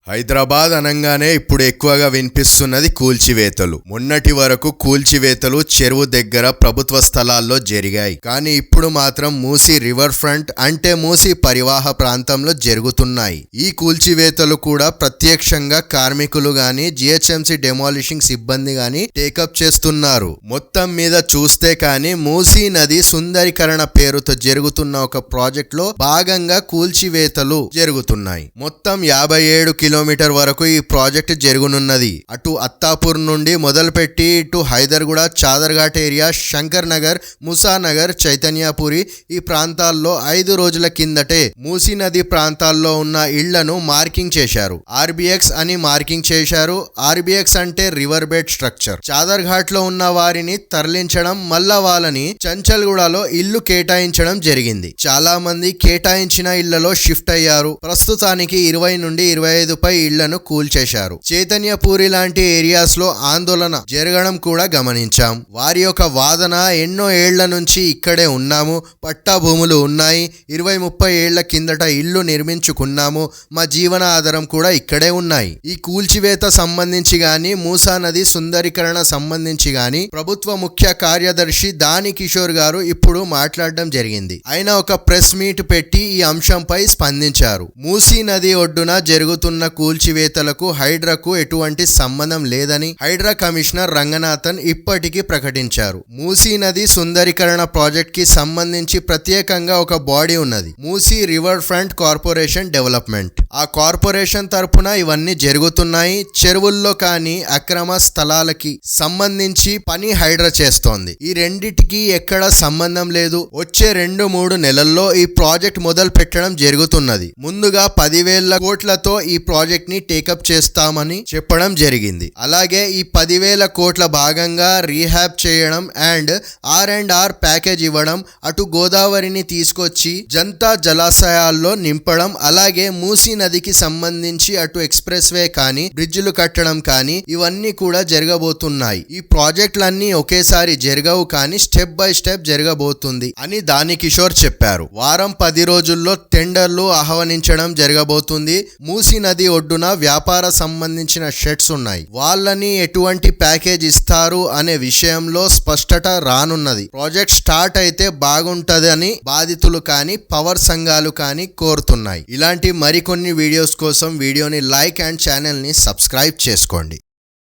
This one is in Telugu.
హైదరాబాద్ అనంగానే ఇప్పుడు ఎక్కువగా వినిపిస్తున్నది కూల్చివేతలు. మొన్నటి వరకు కూల్చివేతలు చెరువు దగ్గర ప్రభుత్వ స్థలాల్లో జరిగాయి. కానీ ఇప్పుడు మాత్రం మూసీ రివర్ ఫ్రంట్ అంటే మూసీ పరివాహ ప్రాంతంలో జరుగుతున్నాయి. ఈ కూల్చివేతలు కూడా ప్రత్యక్షంగా కార్మికులు గాని జిహెచ్ఎంసీ డెమాలిషింగ్ సిబ్బంది గాని టేకప్ చేస్తున్నారు. మొత్తం మీద చూస్తే కానీ మూసీ నది సుందరీకరణ పేరుతో జరుగుతున్న ఒక ప్రాజెక్ట్ లో భాగంగా కూల్చివేతలు జరుగుతున్నాయి. మొత్తం 57 కిలోమీటర్ వరకు ఈ ప్రాజెక్ట్ జరుగునున్నది. అటు అత్తాపూర్ నుండి మొదలుపెట్టి ఇటు హైదర్గూడ, చాదర్ఘాట్ ఏరియా, శంకర్ నగర్, ముసానగర్, చైతన్యపురి ఈ ప్రాంతాల్లో 5 రోజుల కిందటే మూసీ నది ప్రాంతాల్లో ఉన్న ఇళ్లను మార్కింగ్ చేశారు. ఆర్బిఎక్స్ అని మార్కింగ్ చేశారు. ఆర్బిఎక్స్ అంటే రివర్ బెడ్ స్ట్రక్చర్. చాదర్ఘాట్ లో ఉన్న వారిని తరలించడం, మళ్ళా వాళ్ళని చంచల్గూడలో ఇల్లు కేటాయించడం జరిగింది. చాలా మంది కేటాయించిన ఇళ్లలో షిఫ్ట్ అయ్యారు. ప్రస్తుతానికి 20 నుండి 25 పై ఇళ్లను కూల్చేశారు. చైతన్యపూరి లాంటి ఏరియాస్ లో ఆందోళన జరగడం కూడా గమనించాం. వారి యొక్క వాదన, ఎన్నో ఏళ్ల నుంచి ఇక్కడే ఉన్నాము, పట్టా భూములు ఉన్నాయి, 20-30 ఏళ్ల కిందట ఇల్లు నిర్మించుకున్నాము, మా జీవన ఆధారం కూడా ఇక్కడే ఉన్నాయి. ఈ కూల్చివేత సంబంధించి గాని మూసా నది సుందరీకరణ సంబంధించి గాని ప్రభుత్వ ముఖ్య కార్యదర్శి దాని కిషోర్ గారు ఇప్పుడు మాట్లాడడం జరిగింది. ఆయన ఒక ప్రెస్ మీట్ పెట్టి ఈ అంశంపై స్పందించారు. మూసీ నది ఒడ్డున జరుగుతున్న కూల్చివేతలకు హైడ్రాకు ఎటువంటి సంబంధం లేదని హైడ్రా కమిషనర్ రంగనాథన్ ఇప్పటికీ ప్రకటించారు. మూసీ నది సుందరీకరణ ప్రాజెక్ట్ కి సంబంధించి ప్రత్యేకంగా ఒక బాడీ ఉన్నది, Musi river front corporation development. ఆ కార్పొరేషన్ తరపున ఇవన్నీ జరుగుతున్నాయి. చెరువుల్లో కానీ అక్రమ స్థలాలకి సంబంధించి పని హైడ్రా చేస్తోంది. ఈ రెండిటికి ఎక్కడ సంబంధం లేదు. వచ్చే 2-3 నెలల్లో ఈ ప్రాజెక్ట్ మొదలు పెట్టడం జరుగుతున్నది. ముందుగా 10,000 కోట్లతో ఈ ప్రాజెక్ట్ ని టేకప్ చేస్తామని చెప్పడం జరిగింది. అలాగే ఈ 10,000 కోట్ల భాగంగా రీహాబ్ చేయడం అండ్ R&R ప్యాకేజ్ ఇవ్వడం, అటు గోదావరిని తీసుకొచ్చి జంతా జలాశయాల్లో నింపడం, అలాగే మూసీ నదికి సంబంధించి అటు ఎక్స్ప్రెస్ వే కానీ బ్రిడ్జిలు కట్టడం కానీ ఇవన్నీ కూడా జరగబోతున్నాయి. ఈ ప్రాజెక్టులన్నీ ఒకేసారి జరగవు కానీ స్టెప్ బై స్టెప్ జరగబోతుంది అని దాని కిషోర్ చెప్పారు. వారం 10 రోజుల్లో టెండర్లు ఆహ్వానించడం జరగబోతుంది. మూసీ నది ఒడ్డున వ్యాపార సంబంధించిన షెడ్స్ ఉన్నాయి. వాళ్ళని ఎటువంటి ప్యాకేజ్ ఇస్తారు అనే విషయంలో స్పష్టత రానున్నది. ప్రాజెక్ట్ స్టార్ట్ అయితే బాగుంటదని బాధితులు కానీ పవర్ సంఘాలు కానీ కోరుతున్నాయి. ఇలాంటి మరికొన్ని వీడియోస్ కోసం వీడియోని లైక్ అండ్ ఛానల్ ని సబ్స్క్రైబ్ చేసుకోండి.